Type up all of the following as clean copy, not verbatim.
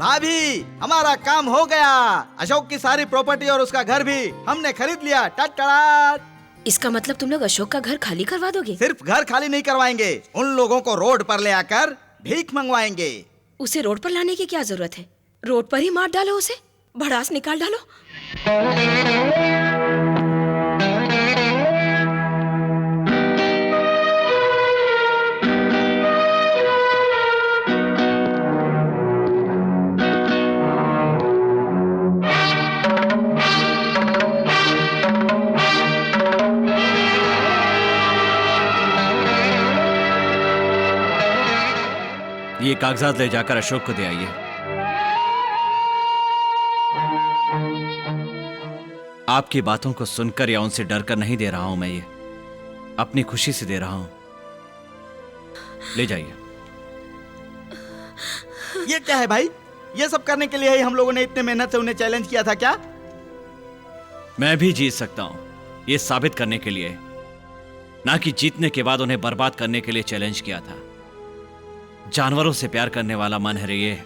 भाभी, हमारा काम हो गया। अशोक की सारी प्रॉपर्टी और उसका घर भी हमने खरीद लिया। टटड़ा। इसका मतलब तुम लोग अशोक का घर खाली करवा दोगे? सिर्फ घर खाली नहीं करवाएंगे, उन लोगों को रोड पर ले आकर भीख मंगवाएंगे। उसे रोड पर लाने की क्या जरूरत है? रोड पर ही मार डालो उसे, भड़ास निकाल डालो। ये कागजात ले जाकर अशोक को दे आइए। आपकी बातों को सुनकर या उनसे डरकर नहीं दे रहा हूं मैं, ये अपनी खुशी से दे रहा हूं। ले जाइए। ये क्या है भाई? ये सब करने के लिए ही हम लोगों ने इतने मेहनत से उन्हें चैलेंज किया था क्या? मैं भी जीत सकता हूं, ये साबित करने के लिए, ना कि जीतने के बाद उन्हें बर्बाद करने के लिए चैलेंज किया था। जानवरों से प्यार करने वाला मन है, ये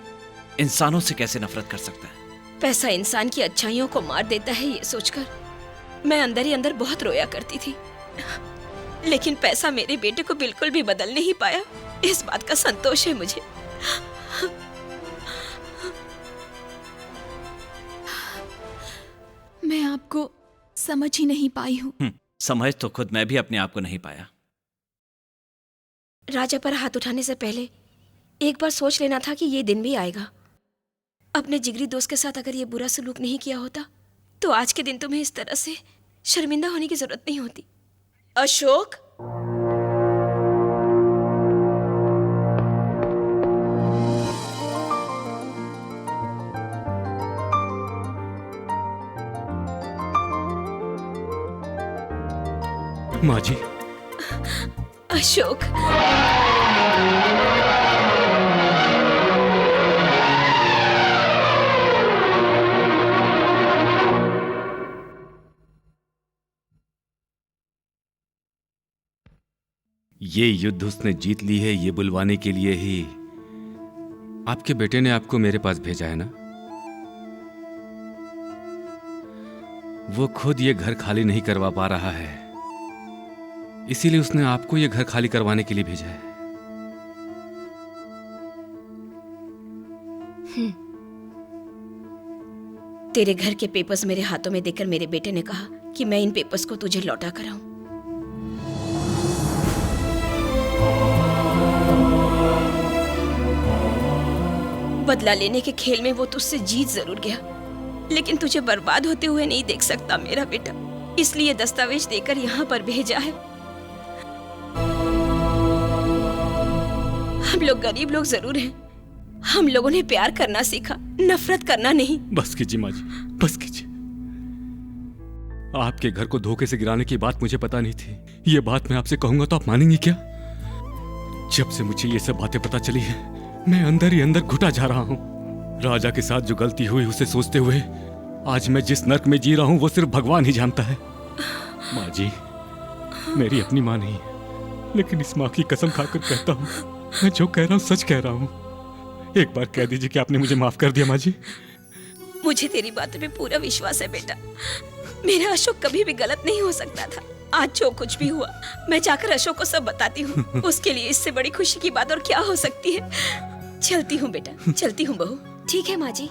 इंसानों से कैसे नफरत कर सकता है? पैसा इंसान की अच्छाइयों को मार देता है, ये सोचकर मैं अंदर ही अंदर बहुत रोया करती थी। लेकिन पैसा मेरे बेटे को बिल्कुल भी बदल नहीं पाया, इस बात का संतोष है मुझे। मैं आपको समझ ही नहीं पाई हूँ। समझ तो खुद मैं भी अपने आप को नहीं पाया। राजा पर हाथ उठाने से पहले एक बार सोच लेना था कि ये दिन भी आएगा। अपने जिगरी दोस्त के साथ अगर ये बुरा सलूक नहीं किया होता तो आज के दिन तुम्हें इस तरह से शर्मिंदा होने की जरूरत नहीं होती। अशोक, माँ जी। अशोक, ये युद्ध उसने जीत ली है, ये बुलवाने के लिए ही आपके बेटे ने आपको मेरे पास भेजा है ना? वो खुद ये घर खाली नहीं करवा पा रहा है, इसीलिए उसने आपको ये घर खाली करवाने के लिए भेजा है। तेरे घर के पेपर्स मेरे हाथों में देकर मेरे बेटे ने कहा कि मैं इन पेपर्स को तुझे लौटा कर आऊं। बदला लेने के खेल में वो तुझसे जीत जरूर गया, लेकिन तुझे बर्बाद होते हुए नहीं देख सकता मेरा बेटा, इसलिए दस्तावेज देकर यहाँ पर भेजा है। हम लोग गरीब लोग जरूर हैं, हम लोगों ने प्यार करना सीखा, नफरत करना नहीं। बस कीजिए माँ जी, बस कीजिए। आपके घर को धोखे से गिराने की बात मुझे पता नहीं थी। ये बात मैं आपसे कहूंगा तो आप मानेंगी क्या? जब से मुझे ये सब बातें पता चली है, मैं अंदर ही अंदर घुटा जा रहा हूँ। राजा के साथ जो गलती हुई उसे सोचते हुए आज मैं जिस नर्क में जी रहा हूँ वो सिर्फ भगवान ही जानता है। माँ जी, मेरी अपनी माँ नहीं है, लेकिन इस माँ की कसम खाकर कहता हूँ, मैं जो कह रहा हूँ सच कह रहा हूँ। एक बार कह दीजिए कि आपने मुझे माफ कर दिया माँ जी। मुझे तेरी बातों पे पूरा विश्वास है बेटा, मेरा अशोक कभी भी गलत नहीं हो सकता था। आज जो कुछ भी हुआ मैं जाकर अशोक को सब बताती हूँ, उसके लिए इससे बड़ी खुशी की बात और क्या हो सकती है। चलती हूँ बेटा, चलती हूँ बहू। ठीक है माँ जी।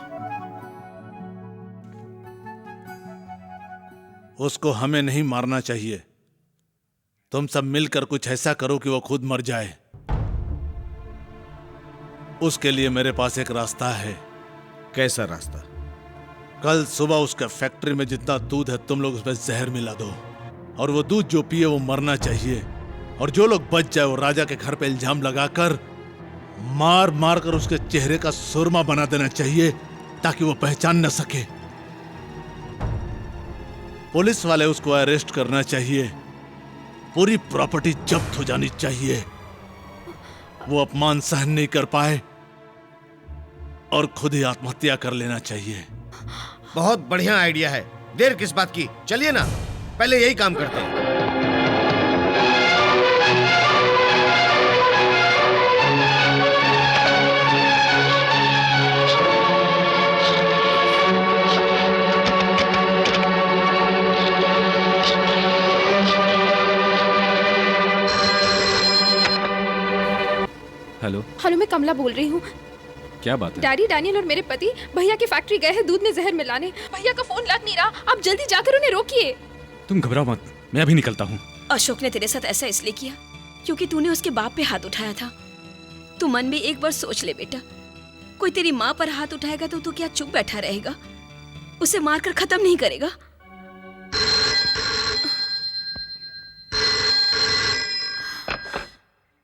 उसको हमें नहीं मारना चाहिए। तुम सब मिलकर कुछ ऐसा करो कि वो खुद मर जाए। उसके लिए मेरे पास एक रास्ता है। कैसा रास्ता? कल सुबह उसके फैक्ट्री में जितना दूध है तुम लोग उसमें जहर मिला दो, और वो दूध जो पिए वो मरना चाहिए, और जो लोग बच जाए वो राजा के घर पे इल्जाम लगाकर मार मार कर उसके चेहरे का सुरमा बना देना चाहिए ताकि वो पहचान न सके। पुलिस वाले उसको अरेस्ट करना चाहिए, पूरी प्रॉपर्टी जब्त हो जानी चाहिए, वो अपमान सहन नहीं कर पाए और खुद ही आत्महत्या कर लेना चाहिए। बहुत बढ़िया आइडिया है, देर किस बात की? चलिए ना, पहले यही काम करते हैं। कमला बोल रही हूँ। क्या बात है? डैडी, डैनियल और मेरे पति भैया की फैक्ट्री गए हैं दूध में जहर मिलाने। भैया का फोन लग नहीं रहा, आप जल्दी जाकर उन्हें रोकिए। तुम घबराओ मत, मैं अभी निकलता हूँ। अशोक ने तेरे साथ ऐसा इसलिए किया क्योंकि तूने उसके बाप पे हाथ उठाया था। तू मन में एक बार सोच ले बेटा, कोई तेरी माँ पर हाथ उठाएगा तो तू क्या चुप बैठा रहेगा? उसे मारकर खत्म नहीं करेगा?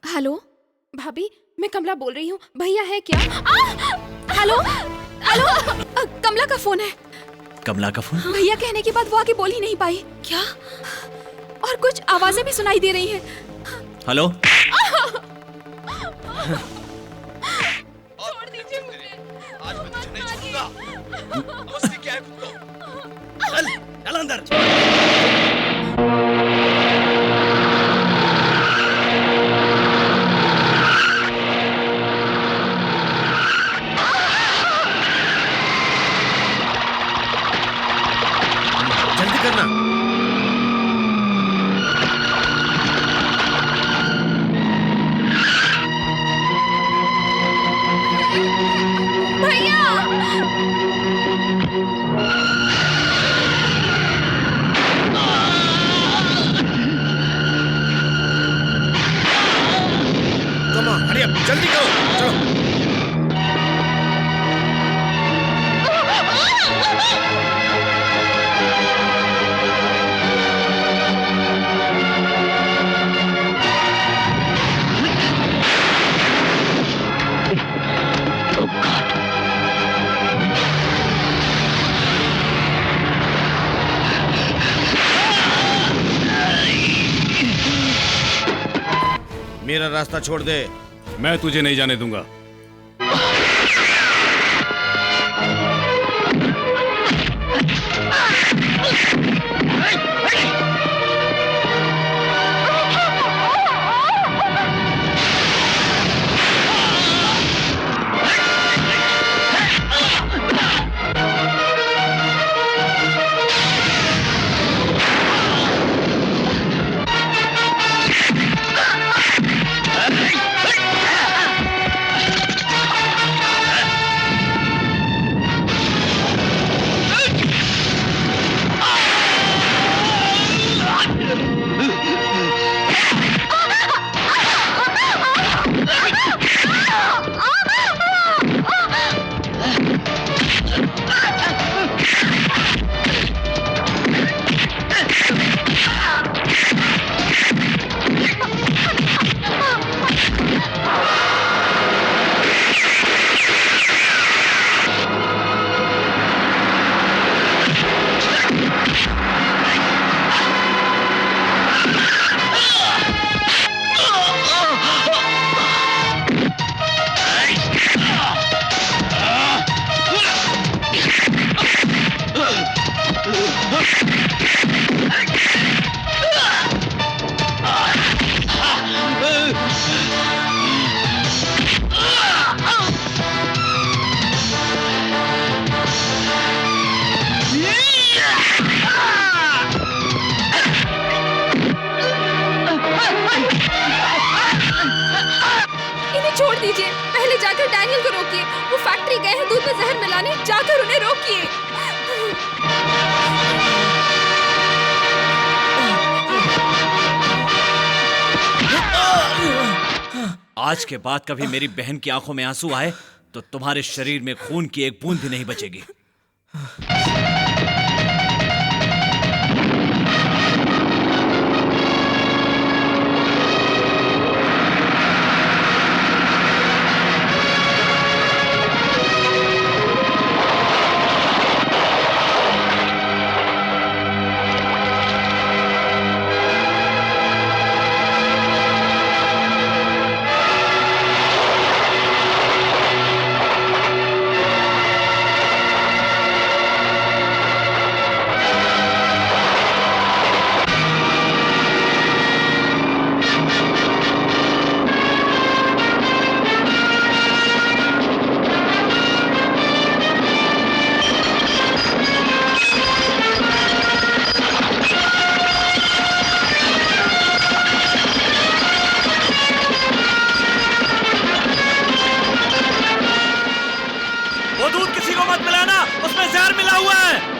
हेलो भाभी, मैं कमला बोल रही हूँ। भैया है क्या? हेलो हेलो, कमला का फोन है। कमला का फोन? भैया कहने के बाद वो आगे बोल ही नहीं पाई। क्या? और कुछ आवाजें भी सुनाई दे रही हैं। हेलो? छोड़ दीजिए मुझे। आज मैं तुझे नहीं छोड़ूंगा। समझती क्या है खुद को? चल, चल अंदर। जल्दी करना। भैया कम ऑन, हरी अप, जल्दी करो, चलो। मेरा रास्ता छोड़ दे। मैं तुझे नहीं जाने दूंगा। इन्हें छोड़ दीजिए। पहले जाकर डैनियल को रोकिए। वो फैक्ट्री गए हैं दूध में जहर मिलाने, जाकर उन्हें रोकिए। आज के बाद कभी मेरी बहन की आंखों में आंसू आए तो तुम्हारे शरीर में खून की एक बूंद भी नहीं बचेगी। दूध किसी को मत पिलाना, उसमें जहर मिला हुआ है।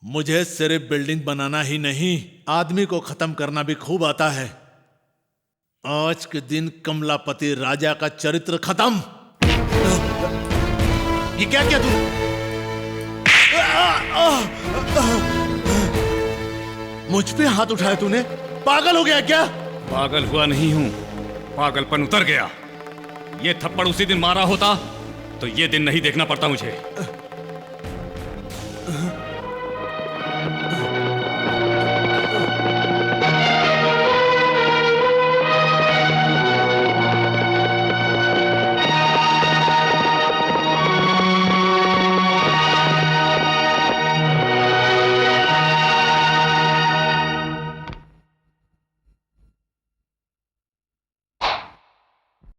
मुझे सिर्फ बिल्डिंग बनाना ही नहीं, आदमी को खत्म करना भी खूब आता है। आज के दिन कमलापति राजा का चरित्र खत्म। ये क्या किया तू? मुझ पे हाथ उठाया तूने? पागल हो गया क्या? पागल हुआ नहीं हूं, पागलपन उतर गया। ये थप्पड़ उसी दिन मारा होता तो ये दिन नहीं देखना पड़ता मुझे।